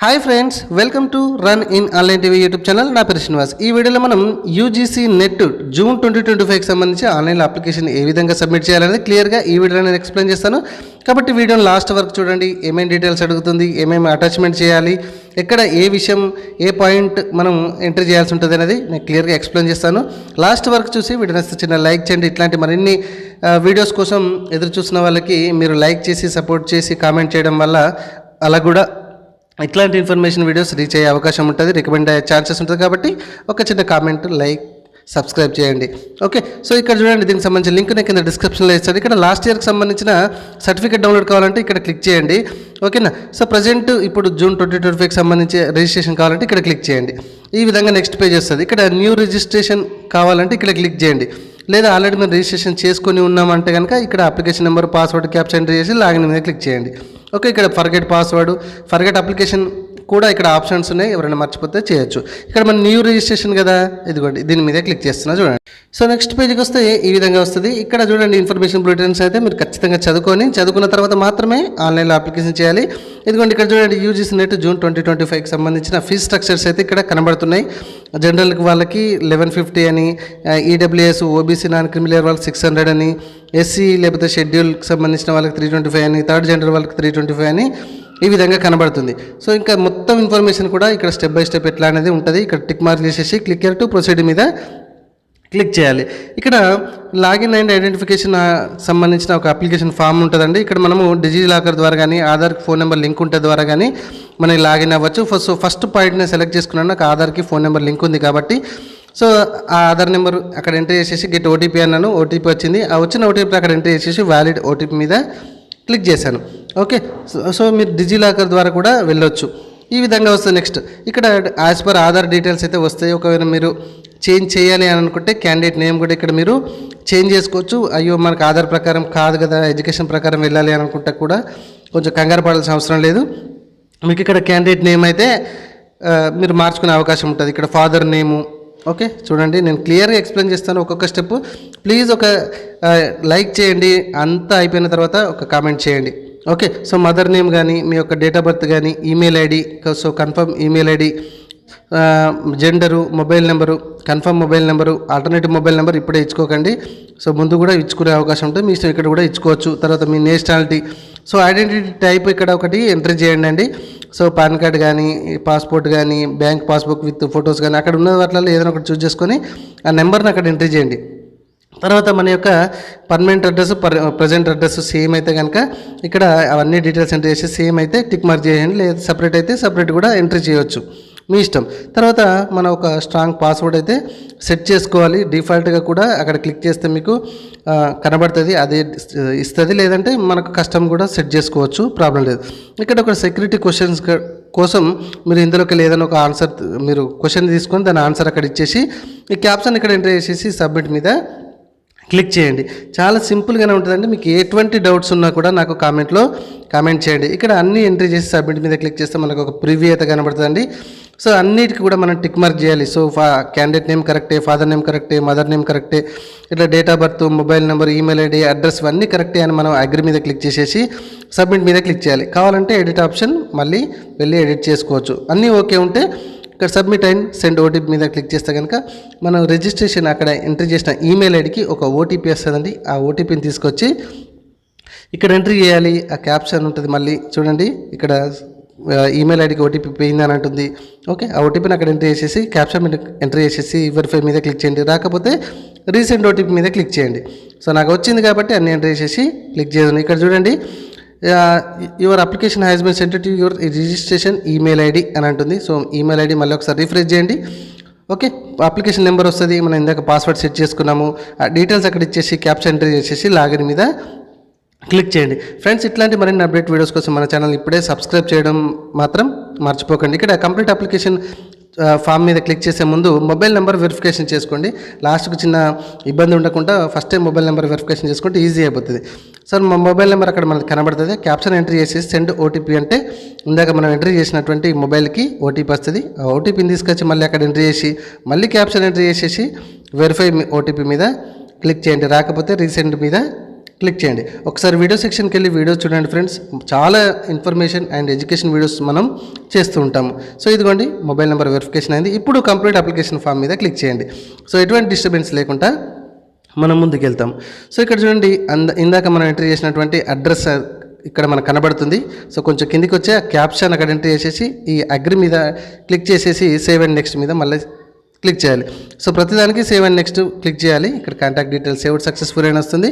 Hi friends, welcome to run in online TV YouTube channel. నా పేరు శ్రీనివాస్. ఈ వీడియోలో మనం యూజీసీ నెట్ జూన్ 2025కి సంబంధించి ఆన్లైన్ అప్లికేషన్ ఏ విధంగా సబ్మిట్ చేయాలనేది క్లియర్గా ఈ వీడియోలో నేను ఎక్స్ప్లెయిన్ చేస్తాను. కాబట్టి వీడియోని లాస్ట్ వరకు చూడండి. ఏమేమి డీటెయిల్స్ అడుగుతుంది, ఏమేమి అటాచ్మెంట్ చేయాలి, ఎక్కడ ఏ విషయం ఏ పాయింట్ మనం ఎంట్రీ చేయాల్సి ఉంటుంది అనేది నేను క్లియర్గా ఎక్స్ప్లెయిన్ చేస్తాను. లాస్ట్ వరకు చూసి వీడియోని చిన్న లైక్ చేయండి. ఇట్లాంటి మరిన్ని వీడియోస్ కోసం ఎదురు చూసిన వాళ్ళకి మీరు లైక్ చేసి సపోర్ట్ చేసి కామెంట్ చేయడం వల్ల అలా కూడా ఇట్లాంటి ఇన్ఫర్మేషన్ వీడియోస్ రీచ్ అయ్యే అవకాశం ఉంటుంది, రికమెండ్ అయ్యే ఛాన్సెస్ ఉంటుంది. కాబట్టి ఒక చిన్న కామెంట్, లైక్, సబ్స్క్రైబ్ చేయండి. ఓకే, సో ఇక్కడ చూడండి, దీనికి సంబంధించిన లింక్ నేను కింద డిస్క్రిప్షన్లో ఇస్తాను. ఇక్కడ లాస్ట్ ఇయర్కి సంబంధించిన సర్టిఫికేట్ డౌన్లోడ్ కావాలంటే ఇక్కడ క్లిక్ చేయండి. ఓకేనా. సో ప్రజెంట్ ఇప్పుడు జూన్ 2025కి సంబంధించి రిజిస్ట్రేషన్ కావాలంటే ఇక్కడ క్లిక్ చేయండి. ఈ విధంగా నెక్స్ట్ పేజ్ వస్తుంది. ఇక్కడ న్యూ రిజిస్ట్రేషన్ కావాలంటే ఇక్కడ క్లిక్ చేయండి. లేదా ఆల్రెడీ మీరు రిజిస్ట్రేషన్ చేసుకొని ఉన్నామంటే కనుక ఇక్కడ application number, password, capture entry చేసి లాగిన్ మీద క్లిక్ చేయండి. ఓకే, ఇక్కడ ఫర్గెట్ పాస్వర్డ్, ఫర్గెట్ అప్లికేషన్ కూడా ఇక్కడ ఆప్షన్స్ ఉన్నాయి. ఎవరైనా మర్చిపోతే చేయొచ్చు. ఇక్కడ మన న్యూ రిజిస్ట్రేషన్ కదా, ఇదిగోండి దీని మీద క్లిక్ చేస్తున్నా చూడండి. సో నెక్స్ట్ పేజ్కి వస్తే ఈ విధంగా వస్తుంది. ఇక్కడ చూడండి, ఇన్ఫర్మేషన్ బులెటిన్స్ అయితే మీరు ఖచ్చితంగా చదువుకున్న తర్వాత మాత్రమే ఆన్లైన్లో అప్లికేషన్ చేయాలి. ఇదిగోండి ఇక్కడ చూడండి, యూజీసీ నెట్ జూన్ 2025కి సంబంధించిన ఫీజ్ స్ట్రక్చర్స్ అయితే ఇక్కడ కనబడుతున్నాయి. జనరల్ వాళ్ళకి 1150 అని, ఈడబ్ల్యూఎస్ ఓబీసీ నాన్ క్రిమినల్ వాళ్ళకి 600 అని, ఎస్సీ లేకపోతే షెడ్యూల్కి సంబంధించిన వాళ్ళకి 325 అని, థర్డ్ జెండర్ వాళ్ళకి 325 అని ఈ విధంగా కనబడుతుంది. సో ఇంకా మొత్తం ఇన్ఫర్మేషన్ కూడా ఇక్కడ స్టెప్ బై స్టెప్ ఎట్లా అనేది ఉంటుంది. ఇక్కడ టిక్ మార్క్ చేసేసి క్లిక్ టు ప్రొసీడ్ మీద క్లిక్ చేయాలి. ఇక్కడ లాగిన్ అండ్ ఐడెంటిఫికేషన్ సంబంధించిన ఒక అప్లికేషన్ ఫామ్ ఉంటుందండి. ఇక్కడ మనము డిజిలాకర్ ద్వారా కానీ, ఆధార్ ఫోన్ నెంబర్ లింక్ ఉంటే ద్వారా కానీ మనం లాగిన్ అవ్వచ్చు. ఫస్ట్ పాయింట్ నేను సెలెక్ట్ చేసుకున్నాను. నాకు ఆధార్కి ఫోన్ నెంబర్ లింక్ ఉంది కాబట్టి సో ఆ ఆధార్ నెంబర్ అక్కడ ఎంట్రీ చేసేసి గెట్ ఓటీపీ అన్నాను. ఓటీపీ వచ్చింది. ఆ వచ్చిన ఓటీపీ అక్కడ ఎంట్రీ చేసేసి వ్యాలిడ్ ఓటీపీ మీద క్లిక్ చేశాను. ఓకే, సో మీరు డిజిలాకర్ ద్వారా కూడా వెళ్ళొచ్చు. ఈ విధంగా వస్తుంది. నెక్స్ట్ ఇక్కడ యాజ్ పర్ ఆధార్ డీటెయిల్స్ అయితే వస్తాయి. ఒకవేళ మీరు చేంజ్ చేయాలి అని అనుకుంటే క్యాండిడేట్ నేమ్ కూడా ఇక్కడ మీరు చేంజ్ చేసుకోవచ్చు. అయ్యో మనకు ఆధార్ ప్రకారం కాదు కదా, ఎడ్యుకేషన్ ప్రకారం వెళ్ళాలి అని అనుకుంటే కూడా కొంచెం కంగారు పడాల్సిన అవసరం లేదు. మీకు ఇక్కడ క్యాండిడేట్ నేమ్ అయితే మీరు మార్చుకునే అవకాశం ఉంటుంది. ఇక్కడ ఫాదర్ నేము. ఓకే, చూడండి నేను క్లియర్గా ఎక్స్ప్లెయిన్ చేస్తాను ఒక్కొక్క స్టెప్. ప్లీజ్ ఒక లైక్ చేయండి. అంతా అయిపోయిన తర్వాత ఒక కామెంట్ చేయండి. ఓకే, సో మదర్ నేమ్ కానీ, మీ యొక్క డేట్ ఆఫ్ బర్త్ కానీ, email ID, so confirm email ID, gender, mobile number, confirm mobile number, alternative mobile number ఇప్పుడే ఇచ్చుకోకండి. సో ముందు కూడా ఇచ్చుకునే అవకాశం ఉంటుంది. మీ ఇష్టం, ఇక్కడ కూడా ఇచ్చుకోవచ్చు. తర్వాత మీ నేషనాలిటీ, సో ఐడెంటిటీ టైప్ ఇక్కడ ఒకటి ఎంట్రీ చేయండి అండి. సో పాన్ కార్డ్ కానీ, పాస్పోర్ట్ కానీ, బ్యాంక్ పాస్బుక్ విత్ ఫొటోస్ కానీ, అక్కడ ఉన్న వాటిలో ఏదైనా ఒకటి చూస్ చేసుకొని ఆ నెంబర్ని అక్కడ ఎంట్రీ చేయండి. తర్వాత మన యొక్క permanent address, present address same అయితే కనుక ఇక్కడ అవన్నీ డీటెయిల్స్ ఎంట్రీ చేసి సేమ్ అయితే టిక్ మార్క్ చేయండి. లేదా సపరేట్ అయితే సపరేట్ కూడా ఎంట్రీ చేయవచ్చు, మీ ఇష్టం. తర్వాత మనం ఒక స్ట్రాంగ్ పాస్వర్డ్ అయితే సెట్ చేసుకోవాలి. డిఫాల్ట్గా కూడా అక్కడ క్లిక్ చేస్తే మీకు కనబడుతుంది, అదే ఇస్తుంది. లేదంటే మనకు కస్టమ్ కూడా సెట్ చేసుకోవచ్చు, ప్రాబ్లం లేదు. ఇక్కడ ఒక సెక్యూరిటీ క్వశ్చన్స్ కోసం మీరు ఇందులోకి ఏదైనా ఒక ఆన్సర్, మీరు క్వశ్చన్ తీసుకొని దాని ఆన్సర్ అక్కడ ఇచ్చేసి ఈ క్యాప్షన్ ఇక్కడ ఎంటర్ చేసేసి సబ్మిట్ మీద క్లిక్ చేయండి. చాలా సింపుల్గానే ఉంటుందండి. మీకు ఎటువంటి డౌట్స్ ఉన్నా కూడా నాకు కామెంట్లో కామెంట్ చేయండి. ఇక్కడ అన్నీ ఎంట్రీ చేసి సబ్మిట్ మీద క్లిక్ చేస్తే మనకు ఒక ప్రివ్యూ అయితే కనబడుతుందండి. సో అన్నిటికీ కూడా మనం టిక్ మార్క్ చేయాలి. సో క్యాండిడేట్ నేమ్ కరెక్టే, ఫాదర్ నేమ్ కరెక్టే, మదర్ నేమ్ కరెక్టే, ఇట్లా date of birth, mobile number, email ID, address ఇవన్నీ కరెక్టే అని మనం అగ్రి మీద క్లిక్ చేసేసి సబ్మిట్ మీద క్లిక్ చేయాలి. కావాలంటే ఎడిట్ ఆప్షన్ మళ్ళీ వెళ్ళి ఎడిట్ చేసుకోవచ్చు. అన్నీ ఓకే ఉంటే ఇక్కడ సబ్మిట్ అండ్ సెండ్ ఓటీపీ మీద క్లిక్ చేస్తే కనుక మనం రిజిస్ట్రేషన్ అక్కడ ఎంట్రీ చేసిన ఈమెయిల్ ఐడికి ఒక ఓటీపీ వస్తుందండి. ఆ ఓటీపీని తీసుకొచ్చి ఇక్కడ ఎంట్రీ చేయాలి. ఆ క్యాప్షన్ ఉంటుంది. మళ్ళీ చూడండి, ఇక్కడ ఈమెయిల్ ఐడికి ఓటీపీ పోయింది అని అంటుంది. ఓకే, ఆ ఓటీపీని అక్కడ ఎంట్రీ చేసేసి క్యాప్షన్ మీద ఎంట్రీ చేసేసి వెరిఫై మీద క్లిక్ చేయండి. రాకపోతే రీసెంట్ ఓటీపీ మీద క్లిక్ చేయండి. సో నాకు వచ్చింది కాబట్టి అన్ని ఎంట్రీ చేసేసి క్లిక్ చేయండి. ఇక్కడ చూడండి, your application has been sent to your registration email ID అని అంటుంది. సో ఈమెయిల్ ఐడి మళ్ళీ ఒకసారి రిఫ్రెష్ చేయండి. ఓకే, అప్లికేషన్ నెంబర్ వస్తుంది. మనం ఇందాక పాస్వర్డ్ సెట్ చేసుకున్నాము. ఆ డీటెయిల్స్ అక్కడ ఇచ్చేసి క్యాప్చర్ ఎంట్రీ చేసేసి లాగిన్ మీద క్లిక్ చేయండి. ఫ్రెండ్స్, ఇట్లాంటి మరిన్ని అప్డేట్ వీడియోస్ కోసం మన ఛానల్ ఇప్పుడే సబ్స్క్రైబ్ చేయడం మాత్రం మర్చిపోకండి. ఇక్కడ కంప్లీట్ అప్లికేషన్ ఫామ్ మీద క్లిక్ చేసే ముందు మొబైల్ నెంబర్ వెరిఫికేషన్ చేసుకోండి. లాస్ట్కి చిన్న ఇబ్బంది ఉండకుండా first time mobile number verification చేసుకుంటే ఈజీ అయిపోతుంది. సార్ మా మొబైల్ నెంబర్ అక్కడ మనకి కనబడుతుంది. క్యాప్షన్ ఎంట్రీ చేసేసి సెండ్ ఓటీపీ అంటే ఇందాక మనం ఎంట్రీ చేసినటువంటి మొబైల్కి ఓటీపీ వస్తుంది. ఆ ఓటీపీని తీసుకొచ్చి మళ్ళీ అక్కడ ఎంట్రీ చేసి మళ్ళీ క్యాప్షన్ ఎంట్రీ చేసేసి వెరిఫై ఓటీపీ మీద క్లిక్ చేయండి. రాకపోతే రీసెంట్ మీద క్లిక్ చేయండి. ఒకసారి వీడియో సెక్షన్కి వెళ్ళి వీడియోస్ చూడండి ఫ్రెండ్స్, చాలా ఇన్ఫర్మేషన్ అండ్ ఎడ్యుకేషన్ వీడియోస్ మనం చేస్తూ ఉంటాము. సో ఇదిగోండి మొబైల్ నెంబర్ వెరిఫికేషన్ అయింది. ఇప్పుడు కంప్లీట్ అప్లికేషన్ ఫామ్ మీద క్లిక్ చేయండి. సో ఎటువంటి డిస్టర్బెన్స్ లేకుండా మనం ముందుకు వెళ్తాం. సో ఇక్కడ చూడండి, ఇందాక మనం ఎంట్రీ చేసినటువంటి అడ్రస్ ఇక్కడ మనకు కనబడుతుంది. సో కొంచెం కిందికి వచ్చే క్యాప్షన్ అక్కడ ఎంట్రీ చేసేసి ఈ అగ్రి మీద క్లిక్ చేసేసి సేవ్ అండ్ నెక్స్ట్ మీద మళ్ళీ క్లిక్ చేయాలి. సో ప్రతిదానికి సేవ్ అండ్ నెక్స్ట్ క్లిక్ చేయాలి. ఇక్కడ కాంటాక్ట్ డీటెయిల్స్ సేవ్డ్ సక్సెస్ఫుల్ అని వస్తుంది.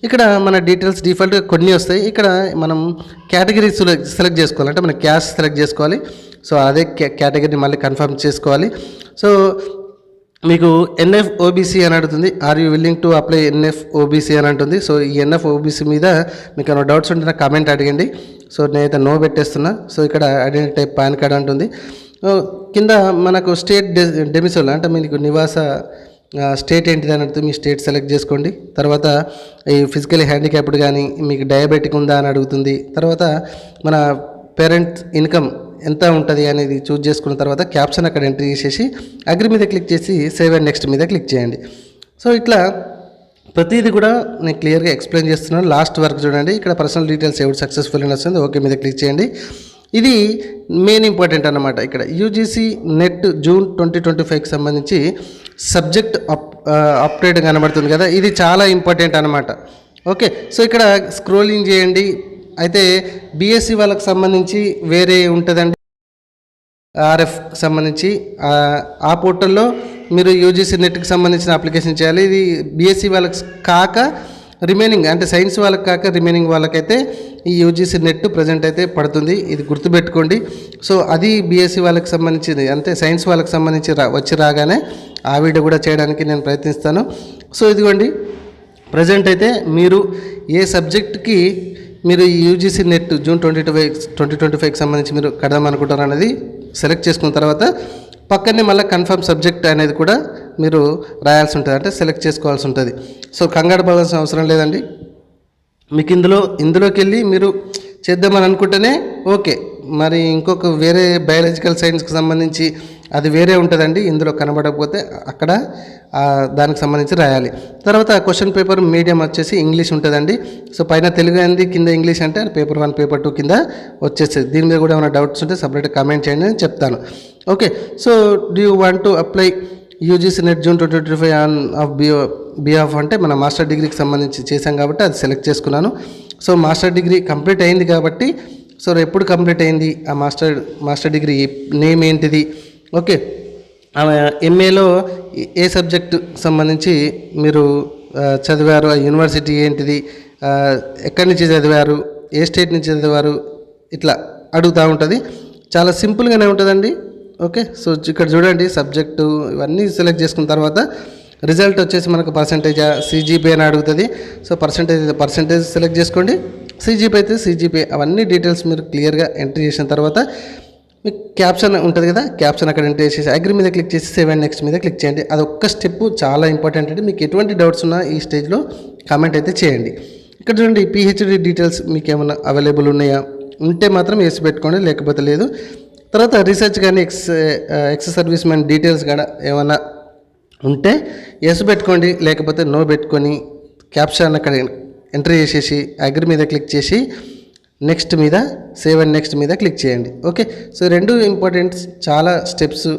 ఇక్కడ మన డీటెయిల్స్ డిఫాల్ట్గా కొన్ని వస్తాయి. ఇక్కడ మనం కేటగిరీ సెలెక్ట్ చేసుకోవాలి, అంటే మనం క్యాస్ట్ సెలెక్ట్ చేసుకోవాలి. సో అదే కేటగిరీని మళ్ళీ కన్ఫర్మ్ చేసుకోవాలి. సో మీకు ఎన్ఎఫ్ ఓబీసీ అని అడుగుతుంది. Are you willing to apply NF OBC అని అంటుంది. సో ఈ ఎన్ఎఫ్ ఓబీసీ మీద మీకు ఏమైనా డౌట్స్ ఉంటే నాకు కామెంట్ అడగండి. సో నేనైతే నో పెట్టేస్తున్నా. సో ఇక్కడ ఐడెంటిటీ టైప్ పాన్ కార్డ్ అంటుంది. కింద మనకు స్టేట్ డెమిసోల్ అంటే మీకు నివాస స్టేట్ ఏంటిది అని అడుగుతుంది. మీ స్టేట్ సెలెక్ట్ చేసుకోండి. తర్వాత ఈ ఫిజికలీ హ్యాండిక్యాప్డ్ కానీ మీకు డయాబెటిక్ ఉందా అని అడుగుతుంది. తర్వాత మన పేరెంట్ ఇన్కమ్ ఎంత ఉంటుంది అనేది చూజ్ చేసుకున్న తర్వాత క్యాప్షన్ అక్కడ ఎంట్రీ చేసేసి అగ్రి మీద క్లిక్ చేసి సేవ్ అండ్ నెక్స్ట్ మీద క్లిక్ చేయండి. సో ఇట్లా ప్రతిదీ కూడా నేను క్లియర్గా ఎక్స్ప్లెయిన్ చేస్తున్నాను. లాస్ట్ వరకు చూడండి. ఇక్కడ పర్సనల్ డీటెయిల్స్ సేవ్డ్ సక్సెస్ఫుల్ అని వస్తుంది. ఓకే మీద క్లిక్ చేయండి. ఇది మెయిన్ ఇంపార్టెంట్ అన్నమాట. ఇక్కడ యూజీసీ నెట్ జూన్ 2025కి సంబంధించి సబ్జెక్ట్ అప్డేట్ కనబడుతుంది కదా, ఇది చాలా ఇంపార్టెంట్ అనమాట. ఓకే, సో ఇక్కడ స్క్రోలింగ్ చేయండి. అయితే బీఎస్సీ వాళ్ళకి సంబంధించి వేరే ఉంటుందండి, ఆర్ఎఫ్ సంబంధించి ఆ పోర్టల్లో మీరు యూజీసీ నెట్కి సంబంధించిన అప్లికేషన్ చేయాలి. ఇది బీఎస్సీ వాళ్ళకి కాక రిమైనింగ్ అంటే సైన్స్ వాళ్ళకి కాక రిమైనింగ్ వాళ్ళకైతే ఈ యూజీసీ నెట్ ప్రజెంట్ అయితే పడుతుంది. ఇది గుర్తుపెట్టుకోండి. సో అది బీఎస్సీ వాళ్ళకి సంబంధించింది, అంటే సైన్స్ వాళ్ళకి సంబంధించి వచ్చి రాగానే ఆ వీడియో కూడా చేయడానికి నేను ప్రయత్నిస్తాను. సో ఇదిగోండి, ప్రజెంట్ అయితే మీరు ఏ సబ్జెక్ట్కి మీరు ఈ యూజీసీ నెట్ జూన్ 2025కి సంబంధించి మీరు కడదాం అనుకుంటారు అనేది సెలెక్ట్ చేసుకున్న తర్వాత పక్కనే మళ్ళీ కన్ఫర్మ్ సబ్జెక్ట్ అనేది కూడా మీరు రాయాల్సి ఉంటుంది, అంటే సెలెక్ట్ చేసుకోవాల్సి ఉంటుంది. సో కంగారు పడాల్సిన అవసరం లేదండి. మీకు ఇందులోకి వెళ్ళి మీరు చేద్దామని అనుకుంటేనే ఓకే. మరి ఇంకొక వేరే బయాలజికల్ సైన్స్కి సంబంధించి అది వేరే ఉంటుందండి. ఇందులో కనబడకపోతే అక్కడ దానికి సంబంధించి రాయాలి. తర్వాత క్వశ్చన్ పేపర్ మీడియం వచ్చేసి ఇంగ్లీష్ ఉంటుందండి. సో పైన తెలుగు అంది, కింద ఇంగ్లీష్ అంటే పేపర్ 1 పేపర్ 2 కింద వచ్చేస్తుంది. దీని మీద కూడా ఏమైనా డౌట్స్ ఉంటే సపరేట్గా కామెంట్ చేయండి, నేను చెప్తాను. Okay, so do you want to apply UGC net June 2025 on off behalf అంటే మన మాస్టర్ డిగ్రీకి సంబంధించి చేశాం కాబట్టి అది సెలెక్ట్ చేసుకున్నాను. సో మాస్టర్ డిగ్రీ కంప్లీట్ అయింది కాబట్టి, సో ఎప్పుడు కంప్లీట్ అయింది, ఆ మాస్టర్ డిగ్రీ నేమ్ ఏంటిది, ఓకే, ఎంఏలో ఏ సబ్జెక్టు సంబంధించి మీరు చదివారు, ఆ యూనివర్సిటీ ఏంటిది, ఎక్కడి నుంచి చదివారు, ఏ స్టేట్ నుంచి చదివారు, ఇట్లా అడుగుతూ ఉంటుంది. చాలా సింపుల్గానే ఉంటుందండి. ఓకే, సో ఇక్కడ చూడండి సబ్జెక్టు ఇవన్నీ సెలెక్ట్ చేసుకున్న తర్వాత రిజల్ట్ వచ్చేసి మనకు పర్సంటేజా సిజిపి అని అడుగుతుంది. సో పర్సంటేజ్ సెలెక్ట్ చేసుకోండి, సిజిపి అయితే సిజిపి, అవన్నీ డీటెయిల్స్ మీరు క్లియర్గా ఎంట్రీ చేసిన తర్వాత మీకు క్యాప్షన్ ఉంటుంది కదా, క్యాప్షన్ అక్కడ ఎంట్రీ చేసేసి అగ్రి మీద క్లిక్ చేసి సేవ్ అండ్ నెక్స్ట్ మీద క్లిక్ చేయండి. అది ఒక్క స్టెప్ చాలా ఇంపార్టెంట్ అండి. మీకు ఎటువంటి డౌట్స్ ఉన్నా ఈ స్టేజ్లో కామెంట్ అయితే చేయండి. ఇక్కడ చూడండి పిహెచ్డి డీటెయిల్స్ మీకు ఏమైనా అవైలబుల్ ఉన్నాయా, ఉంటే మాత్రం వేసి పెట్టుకోండి, లేకపోతే లేదు. తర్వాత రీసెర్చ్ కానీ ఎక్స్ సర్వీస్ మ్యాన్ డీటెయిల్స్ కానీ ఏమైనా ఉంటే ఎస్ పెట్టుకోండి, లేకపోతే నో పెట్టుకొని క్యాప్షన్ అక్కడ ఎంట్రీ చేసేసి అగ్రి మీద క్లిక్ చేసి నెక్స్ట్ మీద సేవ్ అండ్ నెక్స్ట్ మీద క్లిక్ చేయండి. ఓకే, సో రెండు ఇంపార్టెంట్, చాలా స్టెప్స్,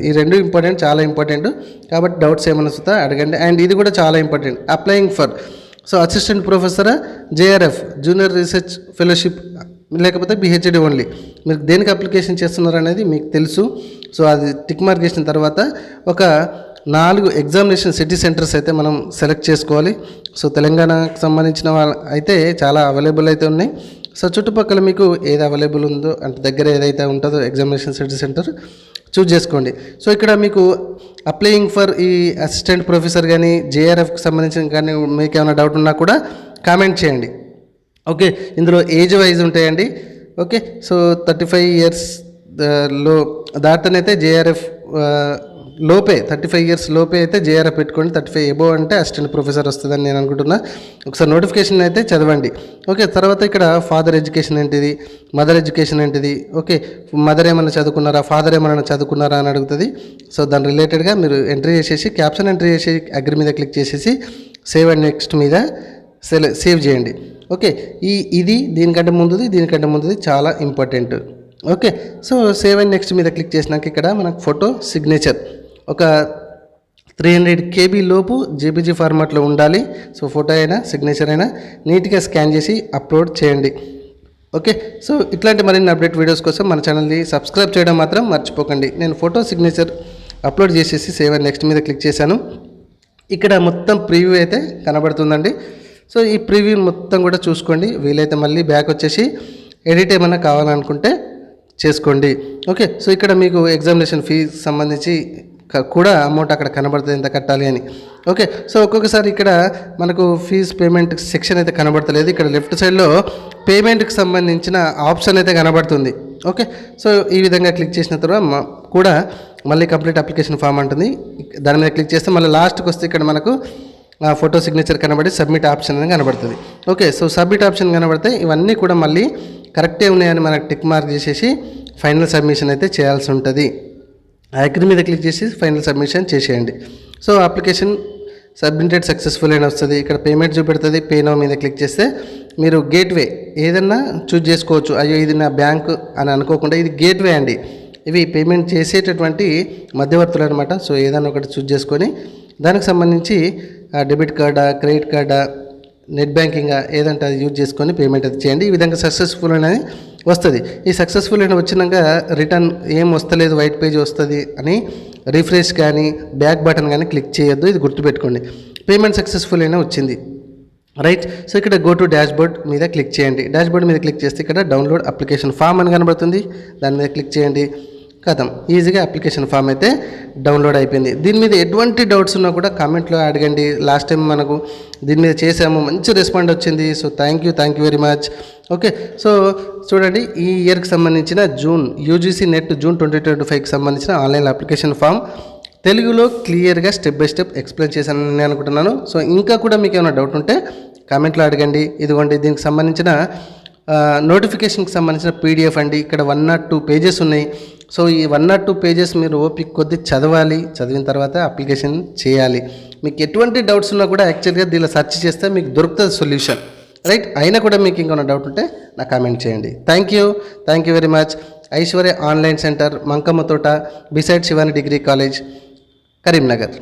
ఈ రెండు ఇంపార్టెంట్, చాలా ఇంపార్టెంట్ కాబట్టి డౌట్స్ ఏమైనా వస్తుందా అడగండి. అండ్ ఇది కూడా చాలా important, applying for so assistant ప్రొఫెసరా, జేఆర్ఎఫ్ జూనియర్ రీసెర్చ్ ఫెలోషిప్, లేకపోతే పిహెచ్డి ఓన్లీ, మీరు దేనికి అప్లికేషన్ చేస్తున్నారు అనేది మీకు తెలుసు. సో అది టిక్ మార్క్ చేసిన తర్వాత ఒక 4 ఎగ్జామినేషన్ సిటీ సెంటర్స్ అయితే మనం సెలెక్ట్ చేసుకోవాలి. సో తెలంగాణకు సంబంధించిన వాళ్ళు అయితే చాలా అవైలబుల్ అయితే ఉన్నాయి. సో చుట్టుపక్కల మీకు ఏది అవైలబుల్ ఉందో అంటే దగ్గర ఏదైతే ఉంటుందో ఎగ్జామినేషన్ సిటీ సెంటర్ చూజ్ చేసుకోండి. సో ఇక్కడ మీకు అప్లయింగ్ ఫర్ ఈ అసిస్టెంట్ ప్రొఫెసర్ కానీ జేఆర్ఎఫ్కి సంబంధించిన కానీ మీకు ఏమైనా డౌట్ ఉన్నా కూడా కామెంట్ చేయండి. ఓకే, ఇందులో ఏజ్ వైజ్ ఉంటాయండి. ఓకే, సో 35 ఇయర్స్ లో దాటితేనైతే జేఆర్ఎఫ్ లోపే 35 ఇయర్స్ లోపే అయితే జేఆర్ఎఫ్ పెట్టుకోండి. 35 ఎబోవ్ అంటే అసిస్టెంట్ ప్రొఫెసర్ వస్తుందని నేను అనుకుంటున్నా. ఒకసారి నోటిఫికేషన్ అయితే చదవండి. ఓకే, తర్వాత ఇక్కడ ఫాదర్ ఎడ్యుకేషన్ ఏంటిది, మదర్ ఎడ్యుకేషన్ ఏంటిది, ఓకే, మదర్ ఏమైనా చదువుకున్నారా, ఫాదర్ ఏమైనా చదువుకున్నారా అని అడుగుతుంది. సో దాని రిలేటెడ్గా మీరు ఎంట్రీ చేసేసి క్యాప్షన్ ఎంట్రీ చేసి అగ్రి మీద క్లిక్ చేసేసి సేవ్ అండ్ నెక్స్ట్ మీద సేవ్ చేయండి. ఓకే, ఇది దీనికంటే ముందుది చాలా important. Okay, so save and next మీద క్లిక్ చేసినాక ఇక్కడ మనకు ఫోటో సిగ్నేచర్ ఒక 300 KB లోపు జేపీజీ ఫార్మాట్లో ఉండాలి. సో ఫోటో అయినా సిగ్నేచర్ అయినా నీట్గా స్కాన్ చేసి అప్లోడ్ చేయండి. ఓకే, సో ఇట్లాంటి మరిన్ని అప్డేట్ వీడియోస్ కోసం మన ఛానల్ని సబ్స్క్రైబ్ చేయడం మాత్రం మర్చిపోకండి. నేను ఫోటో సిగ్నేచర్ అప్లోడ్ చేసేసి సేవ్ అండ్ నెక్స్ట్ మీద క్లిక్ చేశాను. ఇక్కడ మొత్తం ప్రివ్యూ అయితే కనబడుతుందండి. సో ఈ ప్రివ్యూ మొత్తం కూడా చూసుకోండి. వీలైతే మళ్ళీ బ్యాక్ వచ్చేసి ఎడిట్ ఏమైనా కావాలనుకుంటే చేసుకోండి. ఓకే, సో ఇక్కడ మీకు ఎగ్జామినేషన్ ఫీజు సంబంధించి కూడా అమౌంట్ అక్కడ కనబడుతుంది, ఎంత కట్టాలి అని. ఓకే, సో ఒక్కొక్కసారి ఇక్కడ మనకు ఫీజు పేమెంట్ సెక్షన్ అయితే కనబడతలేదు. ఇక్కడ లెఫ్ట్ సైడ్లో పేమెంట్కి సంబంధించిన ఆప్షన్ అయితే కనబడుతుంది. ఓకే, సో ఈ విధంగా క్లిక్ చేసిన తర్వాత కూడా మళ్ళీ కంప్లీట్ అప్లికేషన్ ఫామ్ అంటుంది. దాని మీద క్లిక్ చేస్తే మళ్ళీ లాస్ట్కి వస్తే ఇక్కడ మనకు ఫోటో సిగ్నేచర్ కనబడి సబ్మిట్ ఆప్షన్ అనేది కనబడుతుంది. ఓకే, సో సబ్మిట్ ఆప్షన్ కనబడితే ఇవన్నీ కూడా మళ్ళీ కరెక్టే ఉన్నాయని మనకు టిక్ మార్క్ చేసేసి ఫైనల్ సబ్మిషన్ అయితే చేయాల్సి ఉంటుంది. అగ్రీ మీద క్లిక్ చేసి ఫైనల్ సబ్మిషన్ చేసేయండి. సో అప్లికేషన్ సబ్మిటెడ్ సక్సెస్ఫుల్ అని వస్తుంది. ఇక్కడ పేమెంట్ చూపెడుతుంది. పే నౌ మీద క్లిక్ చేస్తే మీరు గేట్వే ఏదన్నా చూజ్ చేసుకోవచ్చు. అయ్యో ఇది నా బ్యాంకు అని అనుకోకుండా ఇది గేట్వే అండి. ఇవి పేమెంట్ చేసేటటువంటి మధ్యవర్తులు అనమాట. సో ఏదైనా ఒకటి చూజ్ చేసుకొని దానికి సంబంధించి డెబిట్ కార్డా, క్రెడిట్ కార్డా, నెట్ బ్యాంకింగ్ ఏదంటే అది యూజ్ చేసుకొని పేమెంట్ అది చేయండి. ఈ విధంగా సక్సెస్ఫుల్ అనేది వస్తుంది. ఈ సక్సెస్ఫుల్ అని వచ్చినాక రిటర్న్ ఏం వస్తలేదు, వైట్ పేజ్ వస్తుంది అని రిఫ్రెష్ కానీ బ్యాక్ బటన్ కానీ క్లిక్ చేయొద్దు. ఇది గుర్తుపెట్టుకోండి. పేమెంట్ సక్సెస్ఫుల్ అయినా వచ్చింది, రైట్. సో ఇక్కడ గో టు డాష్బోర్డ్ మీద క్లిక్ చేయండి. డాష్బోర్డ్ మీద క్లిక్ చేస్తే ఇక్కడ డౌన్లోడ్ అప్లికేషన్ ఫామ్ అని కనబడుతుంది. దాని మీద క్లిక్ చేయండి. కథం ఈజీగా అప్లికేషన్ ఫామ్ అయితే డౌన్లోడ్ అయిపోయింది. దీని మీద ఎటువంటి డౌట్స్ ఉన్నా కూడా కామెంట్లో అడగండి. లాస్ట్ టైం మనకు దీని మీద చేసాము, మంచి రెస్పాండ్ వచ్చింది. So thank you very much. Okay, so చూడండి ఈ ఇయర్కి సంబంధించిన యూజీసీ నెట్ జూన్ 2025కి సంబంధించిన ఆన్లైన్ అప్లికేషన్ ఫామ్ తెలుగులో క్లియర్గా స్టెప్ బై స్టెప్ ఎక్స్ప్లెయిన్ చేశానని నేను అనుకుంటున్నాను. సో ఇంకా కూడా మీకు ఏమైనా డౌట్ ఉంటే కామెంట్లో అడగండి. ఇదిగోండి దీనికి సంబంధించిన నోటిఫికేషన్కి సంబంధించిన PDF అండి. ఇక్కడ 102 పేజెస్ ఉన్నాయి. సో ఈ 102 పేజెస్ మీరు ఓపిక కొద్ది చదవాలి. చదివిన తర్వాత అప్లికేషన్ చేయాలి. మీకు ఎటువంటి డౌట్స్ ఉన్నా కూడా యాక్చువల్గా దీనిలో సెర్చ్ చేస్తే మీకు దొరుకుతుంది సొల్యూషన్, రైట్. అయినా కూడా మీకు ఇంకొన్న డౌట్ ఉంటే నాకు కామెంట్ చేయండి. Thank you very much. Aishwarya online centre, Mankamma Thota, beside Shivani degree college, Karimnagar.